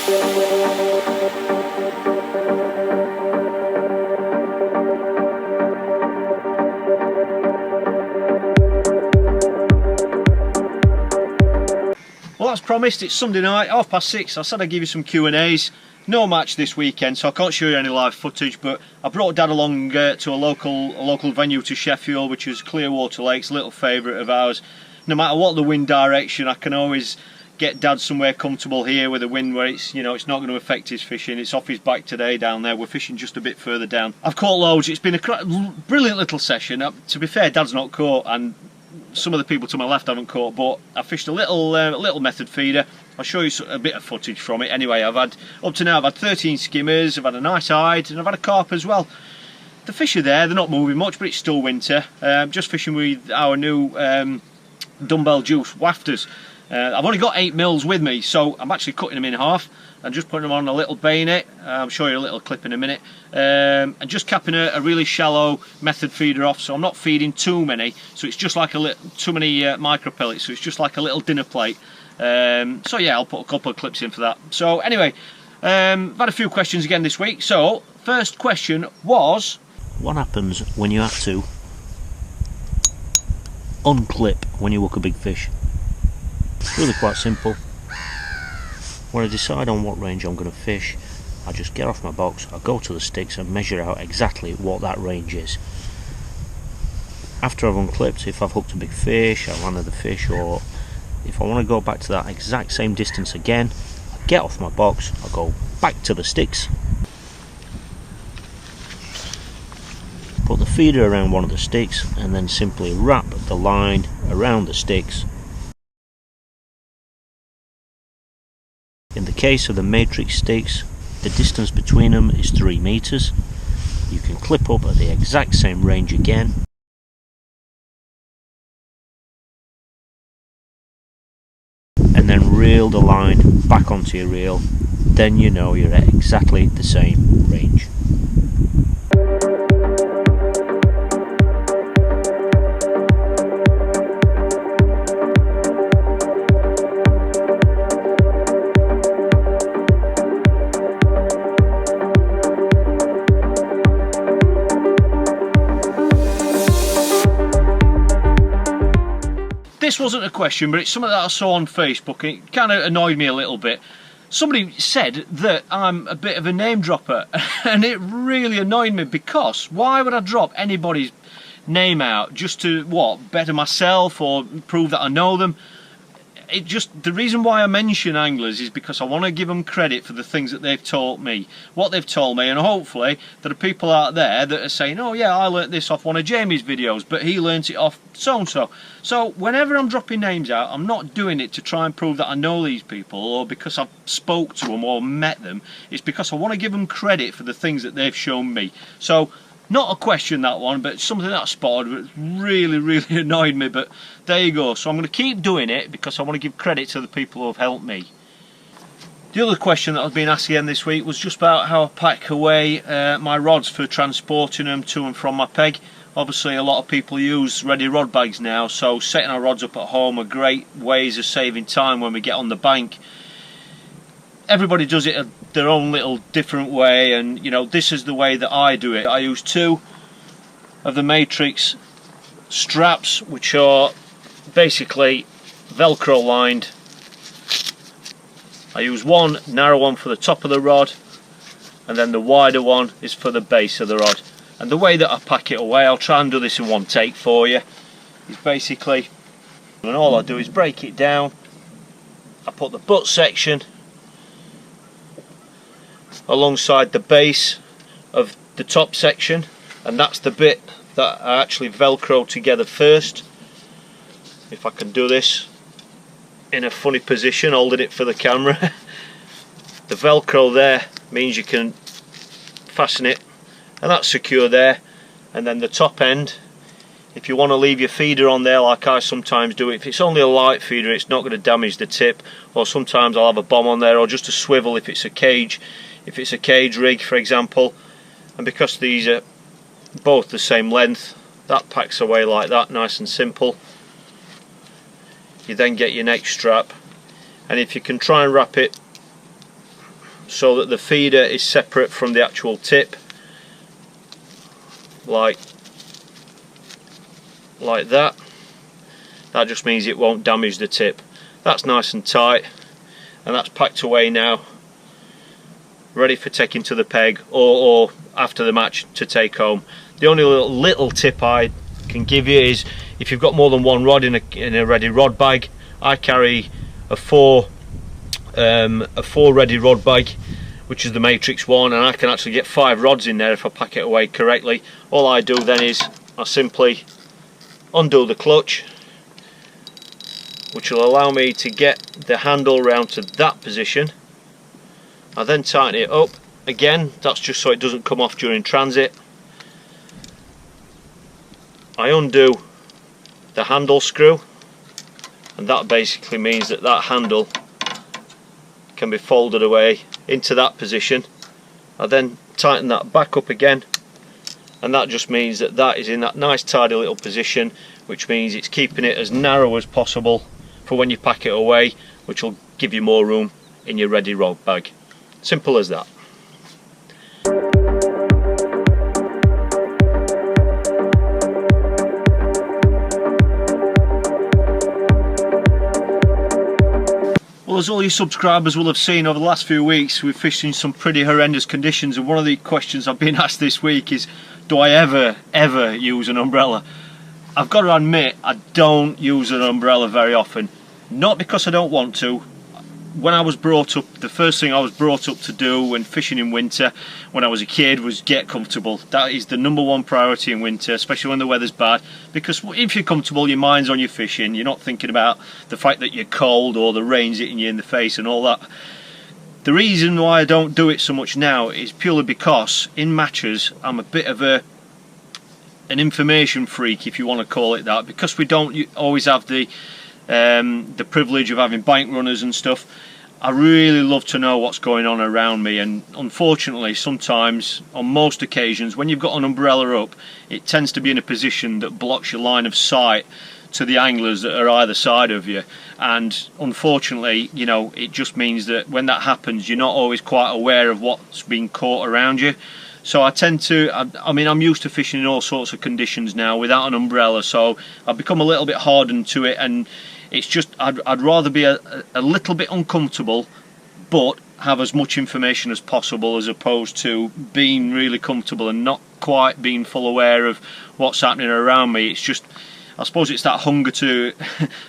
Well, as promised, it's Sunday night, 6:30. I said I'd give you some Q&As. No match this weekend, so I can't show you any live footage, but I brought Dad along to a local venue to Sheffield, which is Clearwater Lakes, a little favourite of ours. No matter what the wind direction, I can always get Dad somewhere comfortable here with a wind where it's, you know, it's not going to affect his fishing. It's off his back today down there. We're fishing just a bit further down. I've caught loads. It's been a brilliant little session. To be fair, Dad's not caught, and some of the people to my left haven't caught, but I fished a little method feeder. I'll show you a bit of footage from it. Anyway, up to now I've had 13 skimmers, I've had a nice hide, and I've had a carp as well. The fish are there, they're not moving much, but it's still winter. Just fishing with our new dumbbell juice wafters. I've only got 8 mils with me, so I'm actually cutting them in half and just putting them on a little bayonet. I'll show you a little clip in a minute. And just capping a really shallow method feeder off, so I'm not feeding too many, so it's just like too many micro pellets, so it's just like a little dinner plate. So yeah, I'll put a couple of clips in for that. So anyway, I've had a few questions again this week. So first question was, what happens when you have to unclip when you hook a big fish? It's really quite simple. When I decide on what range I'm going to fish, I just get off my box, I go to the sticks and measure out exactly what that range is. After I've unclipped, if I've hooked a big fish, I landed the fish, or if I want to go back to that exact same distance again, I get off my box, I go back to the sticks, put the feeder around one of the sticks, and then simply wrap the line around the sticks. In the case of the matrix sticks, the distance between them is 3 meters. You can clip up at the exact same range again. And then reel the line back onto your reel. Then you know you're at exactly the same range. this wasn't a question, but it's something that I saw on Facebook and it kind of annoyed me a little bit. Somebody said that I'm a bit of a name dropper, and it really annoyed me, because why would I drop anybody's name out just to, what, better myself or prove that I know them? It just, the reason why I mention anglers is because I want to give them credit for the things that they've taught me, what they've told me, and hopefully there are people out there that are saying, oh yeah, I learnt this off one of Jamie's videos, but he learnt it off so-and-so. So whenever I'm dropping names out, I'm not doing it to try and prove that I know these people or because I've spoke to them or met them. It's because I want to give them credit for the things that they've shown me. So, not a question, that one, but something that I spotted that really annoyed me, but there you go. So I'm going to keep doing it because I want to give credit to the people who have helped me. The other question that I've been asked again this week was just about how I pack away my rods for transporting them to and from my peg. Obviously a lot of people use ready rod bags now, so setting our rods up at home are great ways of saving time when we get on the bank. Everybody does it their own little different way, and you know, this is the way that I do it. I use 2 of the matrix straps, which are basically velcro lined. I use one narrow one for the top of the rod, and then the wider one is for the base of the rod. And the way that I pack it away, I'll try and do this in one take for you, is basically, and all I do is break it down. I put the butt section alongside the base of the top section, and that's the bit that I actually velcro together first. If I can do this in a funny position, holding it for the camera. The velcro there means you can fasten it, and that's secure there. And then the top end, if you want to leave your feeder on there like I sometimes do, if it's only a light feeder it's not going to damage the tip, or sometimes I'll have a bomb on there, or just a swivel if it's a cage. If it's a cage rig, for example, and because these are both the same length, that packs away like that, nice and simple. You then get your next strap, and if you can try and wrap it so that the feeder is separate from the actual tip, like that. That just means it won't damage the tip. That's nice and tight, and that's packed away now, ready for taking to the peg or after the match to take home. The only little tip I can give you is, if you've got more than one rod in a ready rod bag, I carry a four ready rod bag, which is the matrix one, and I can actually get 5 rods in there if I pack it away correctly. All I do then is I simply undo the clutch, which will allow me to get the handle round to that position. I then tighten it up again, that's just so it doesn't come off during transit. I undo the handle screw, and that basically means that that handle can be folded away into that position. I then tighten that back up again, and that just means that that is in that nice tidy little position, which means it's keeping it as narrow as possible for when you pack it away, which will give you more room in your ready rod bag. Simple as that. Well, as all your subscribers will have seen over the last few weeks, we've fished in some pretty horrendous conditions, and one of the questions I've been asked this week is, do I ever use an umbrella? I've got to admit, I don't use an umbrella very often. Not because I don't want to. When I was brought up, the first thing I was brought up to do when fishing in winter, when I was a kid, was get comfortable. That is the #1 priority in winter, especially when the weather's bad, because if you're comfortable, your mind's on your fishing. You're not thinking about the fact that you're cold or the rain's hitting you in the face and all that. The reason why I don't do it so much now is purely because in matches I'm a bit of an information freak, if you want to call it that, because we don't always have the privilege of having bank runners and stuff. I really love to know what's going on around me, and unfortunately sometimes, on most occasions, when you've got an umbrella up, it tends to be in a position that blocks your line of sight to the anglers that are either side of you, and unfortunately, you know, it just means that when that happens, you're not always quite aware of what's being caught around you. So I tend to, I mean, I'm used to fishing in all sorts of conditions now without an umbrella, so I've become a little bit hardened to it, and it's just, I'd rather be a little bit uncomfortable but have as much information as possible, as opposed to being really comfortable and not quite being full aware of what's happening around me. It's just, I suppose it's that hunger to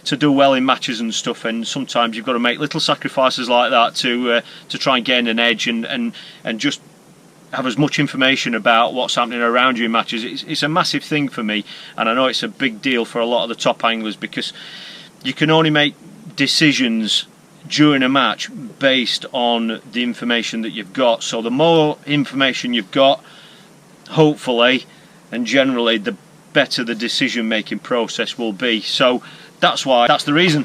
to do well in matches and stuff, and sometimes you've got to make little sacrifices like that to try and gain an edge and just have as much information about what's happening around you in matches. It's a massive thing for me, and I know it's a big deal for a lot of the top anglers, because you can only make decisions during a match based on the information that you've got. So the more information you've got, hopefully and generally, the better the decision making process will be. So that's the reason.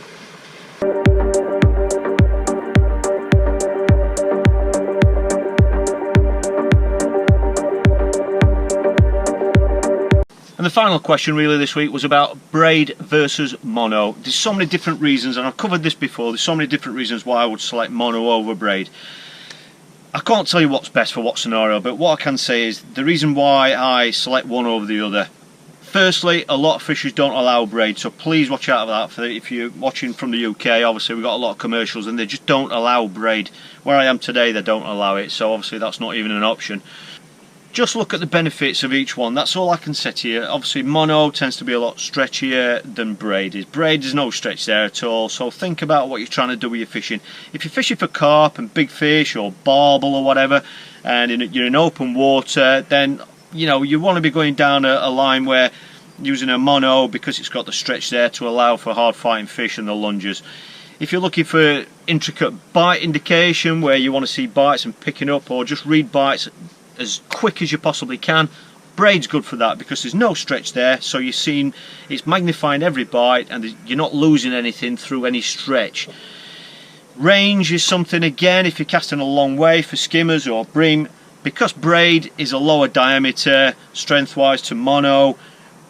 And the final question really this week was about braid versus mono. There's so many different reasons, and I've covered this before, there's so many different reasons why I would select mono over braid. I can't tell you what's best for what scenario, but what I can say is the reason why I select one over the other. Firstly, a lot of fishers don't allow braid, so please watch out for that. If you're watching from the UK, obviously we've got a lot of commercials and they just don't allow braid. Where I am today, they don't allow it, so obviously that's not even an option. Just look at the benefits of each one, that's all I can say to you. Obviously mono tends to be a lot stretchier than braid is. Braid, there's no stretch there at all, so think about what you're trying to do with your fishing. If you're fishing for carp and big fish or barbel or whatever, and you're in open water, then you know you want to be going down a line where using a mono, because it's got the stretch there to allow for hard fighting fish and the lunges. If you're looking for intricate bite indication, where you want to see bites and picking up, or just read bites as quick as you possibly can, braid's good for that, because there's no stretch there, so you're seeing it's magnifying every bite and you're not losing anything through any stretch. Range is something, again, if you're casting a long way for skimmers or bream, because braid is a lower diameter strength wise to mono,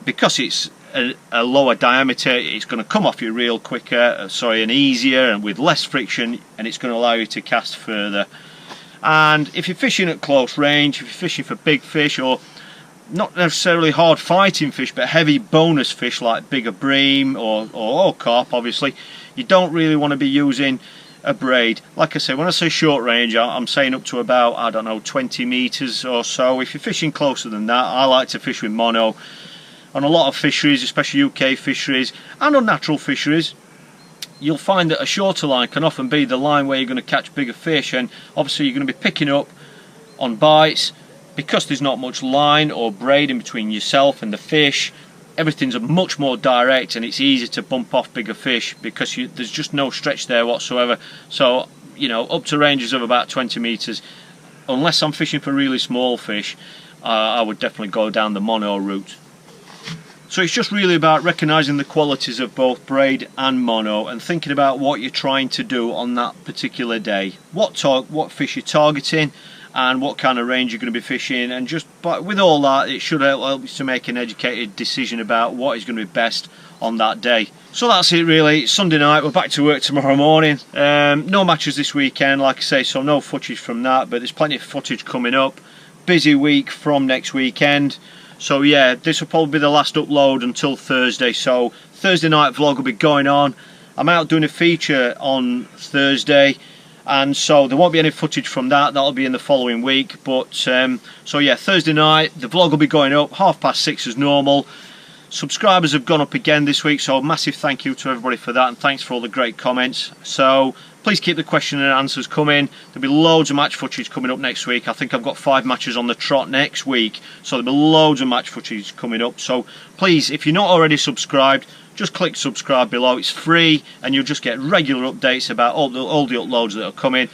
because it's a lower diameter, it's going to come off your reel quicker, and easier, and with less friction, and it's going to allow you to cast further. And if you're fishing at close range, if you're fishing for big fish, or not necessarily hard fighting fish, but heavy bonus fish like bigger bream or carp, obviously, you don't really want to be using a braid. Like I say, when I say short range, I'm saying up to about, I don't know, 20 meters or so. If you're fishing closer than that, I like to fish with mono. On a lot of fisheries, especially UK fisheries and on natural fisheries, you'll find that a shorter line can often be the line where you're going to catch bigger fish, and obviously you're going to be picking up on bites. Because there's not much line or braid in between yourself and the fish, everything's much more direct, and it's easy to bump off bigger fish because there's just no stretch there whatsoever. So, you know, up to ranges of about 20 meters, unless I'm fishing for really small fish, I would definitely go down the mono route. So it's just really about recognizing the qualities of both braid and mono and thinking about what you're trying to do on that particular day, what fish you're targeting, and what kind of range you're going to be fishing, and just with all that, it should help you to make an educated decision about what is going to be best on that day. So that's it really. It's Sunday night, we're back to work tomorrow morning. No matches this weekend, like I say, so no footage from that, but there's plenty of footage coming up. Busy week from next weekend. So yeah, this will probably be the last upload until Thursday, so Thursday night vlog will be going on. I'm out doing a feature on Thursday, and so there won't be any footage from that. That'll be in the following week. But so yeah, Thursday night the vlog will be going up 6:30 as normal. Subscribers have gone up again this week, so massive thank you to everybody for that, and thanks for all the great comments. So please keep the question and answers coming. There'll be loads of match footage coming up next week. I think I've got 5 matches on the trot next week, so there'll be loads of match footage coming up. So please, if you're not already subscribed, just click subscribe below. It's free, and you'll just get regular updates about all the uploads that are coming.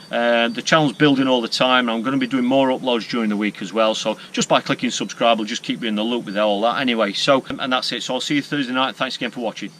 The channel's building all the time, and I'm going to be doing more uploads during the week as well, so just by clicking subscribe will just keep you in the loop with all that anyway. So, and that's it. So I'll see you Thursday night. Thanks again for watching.